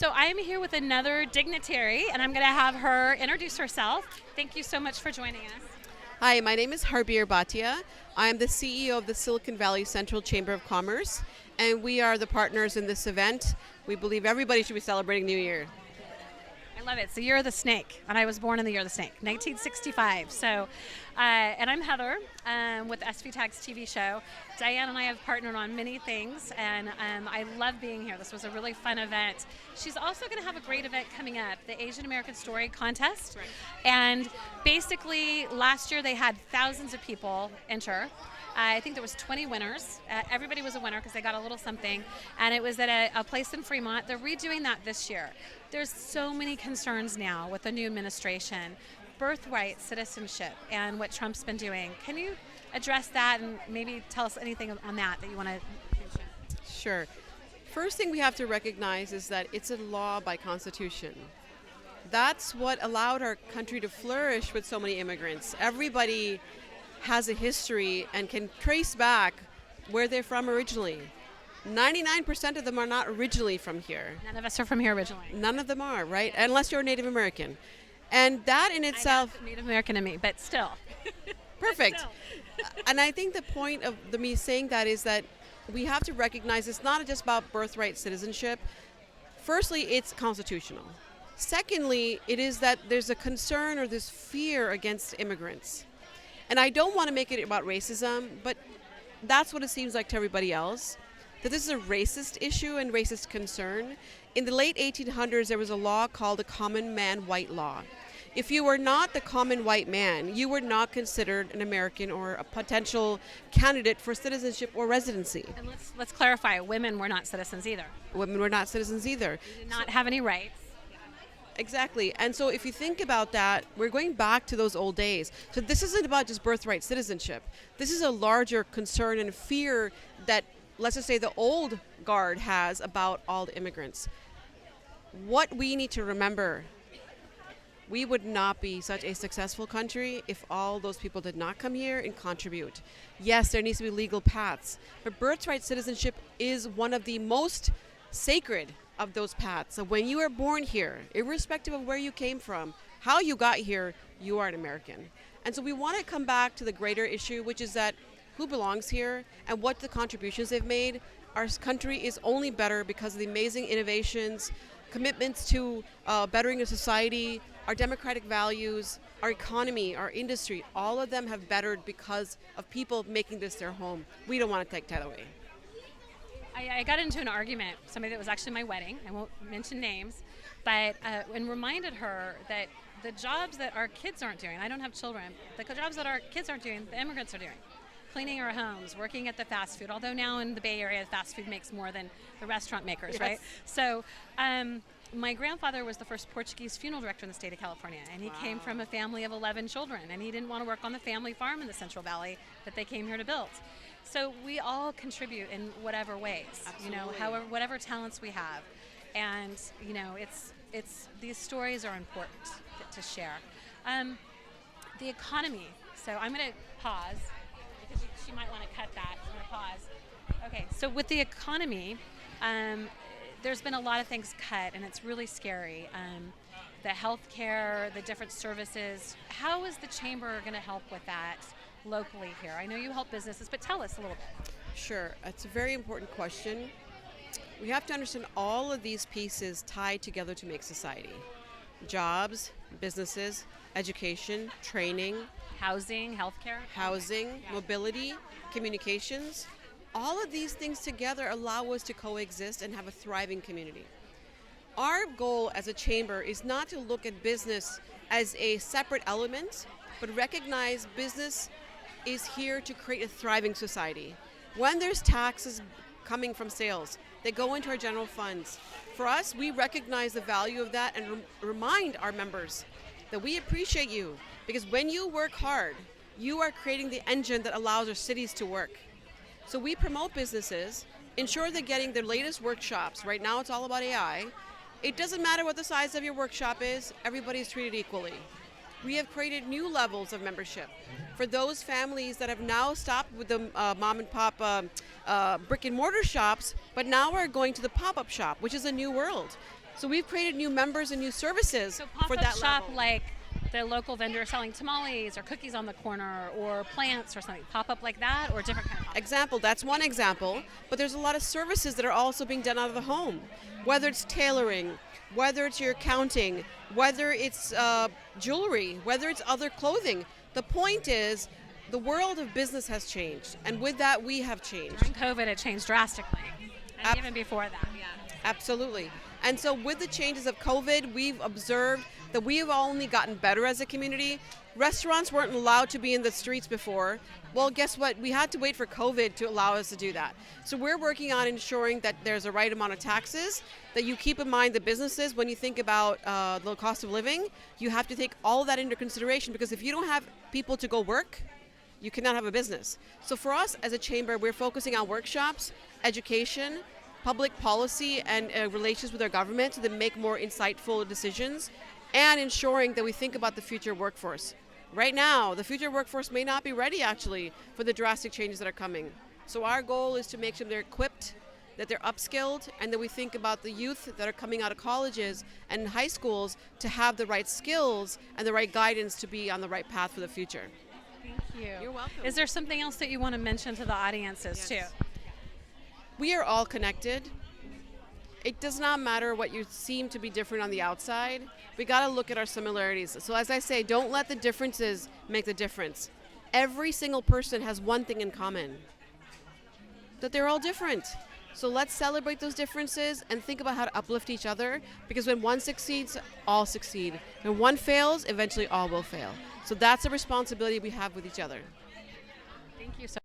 So I am here with another dignitary, and I'm going to have her introduce herself. Thank you so much for joining us. Hi, my name is Harbir Bhatia. I am the CEO of the Silicon Valley Central Chamber of Commerce, and we are the partners in this event. We believe everybody should be celebrating New Year. I love it. So you're the snake, and I was born in the year of the snake, 1965. So, and I'm Heather with SVTag's TV show. Diane and I have partnered on many things, and I love being here. This was a really fun event. She's also going to have a great event coming up, the Asian American Story Contest. Right. And basically, last year they had thousands of people enter. I think there was 20 winners. Everybody was a winner because they got a little something, and it was at a place in Fremont. They're redoing that this year. There's so many concerns now with the new administration, birthright citizenship, and what Trump's been doing. Can you address that and maybe tell us anything on that you want to mention? Sure. First thing we have to recognize is that it's a law by constitution. That's what allowed our country to flourish with so many immigrants. Everybody has a history and can trace back where they're from originally. 99% of them are not originally from here. None of us are from here originally. None of them are, right? Unless you're Native American. And that in itself... I have Native American in me, but still. Perfect. And I think the point of me saying that is that we have to recognize it's not just about birthright citizenship. Firstly, it's constitutional. Secondly, it is that there's a concern or this fear against immigrants. And I don't want to make it about racism, but that's what it seems like to everybody else, that this is a racist issue and racist concern. In the late 1800s, there was a law called the Common Man White Law. If you were not the common white man, you were not considered an American or a potential candidate for citizenship or residency. And let's clarify, women were not citizens either. Women were not citizens either. They did not have any rights. Exactly. And so if you think about that, we're going back to those old days. So this isn't about just birthright citizenship. This is a larger concern and fear that, let's just say, the old guard has about all the immigrants. What we need to remember, we would not be such a successful country if all those people did not come here and contribute. Yes, there needs to be legal paths, but birthright citizenship is one of the most sacred of those paths. So when you are born here, irrespective of where you came from, how you got here, you are an American. And so we want to come back to the greater issue, which is that who belongs here and what the contributions they've made. Our country is only better because of the amazing innovations, commitments to bettering a society, our democratic values, our economy, our industry, all of them have bettered because of people making this their home. We don't want to take that away. I got into an argument with somebody that was actually my wedding. I won't mention names, but and reminded her that the jobs that our kids aren't doing, I don't have children, the jobs that our kids aren't doing, the immigrants are doing. Cleaning our homes, working at the fast food, although now in the Bay Area, fast food makes more than the restaurant makers, yes. Right? So my grandfather was the first Portuguese funeral director in the state of California, and he came from a family of 11 children, and he didn't want to work on the family farm in the Central Valley that they came here to build. So we all contribute in whatever ways, Absolutely. However, whatever talents we have, and it's these stories are important to share. The economy. So I'm going to pause because she might want to cut that. I'm going to pause. Okay. So with the economy, there's been a lot of things cut, and it's really scary. The healthcare, the different services. How is the chamber going to help with that locally here? I know you help businesses, but tell us a little bit. Sure. It's a very important question. We have to understand all of these pieces tie together to make society. Jobs, businesses, education, training, housing, healthcare, mobility, communications. All of these things together allow us to coexist and have a thriving community. Our goal as a chamber is not to look at business as a separate element, but recognize business is here to create a thriving society. When there's taxes coming from sales, they go into our general funds. For us, we recognize the value of that and remind our members that we appreciate you, because when you work hard, you are creating the engine that allows our cities to work. So we promote businesses, ensure they're getting their latest workshops. Right now it's all about AI. It doesn't matter what the size of your workshop is, everybody is treated equally. We have created new levels of membership for those families that have now stopped with the mom and pop brick and mortar shops, but now are going to the pop-up shop, which is a new world. So we've created new members and new services So for pop-up that shop level. like the local vendor selling tamales or cookies on the corner or plants or something. Pop up like that or different kind of pop-up? Example, that's one example, but there's a lot of services that are also being done out of the home, whether it's tailoring, whether it's your accounting, whether it's jewelry, whether it's other clothing. The point is the world of business has changed, and with that we have changed. During COVID, it changed drastically. And even before that, yeah. Absolutely. And so with the changes of COVID, we've observed that we have only gotten better as a community. Restaurants weren't allowed to be in the streets before. Well, guess what? We had to wait for COVID to allow us to do that. So we're working on ensuring that there's a right amount of taxes, that you keep in mind the businesses when you think about the cost of living. You have to take all of that into consideration, because if you don't have people to go work, you cannot have a business. So for us as a chamber, we're focusing on workshops, education, public policy, and relations with our government to make more insightful decisions, and ensuring that we think about the future workforce. Right now, the future workforce may not be ready actually for the drastic changes that are coming. So our goal is to make sure they're equipped, that they're upskilled, and that we think about the youth that are coming out of colleges and high schools to have the right skills and the right guidance to be on the right path for the future. Thank you. You're welcome. Is there something else that you want to mention to the audiences Yes. too? We are all connected. It does not matter what you seem to be different on the outside. We got to look at our similarities. So as I say, don't let the differences make the difference. Every single person has one thing in common, that they're all different. So let's celebrate those differences and think about how to uplift each other, because when one succeeds, all succeed. When one fails, eventually all will fail. So that's a responsibility we have with each other. Thank you so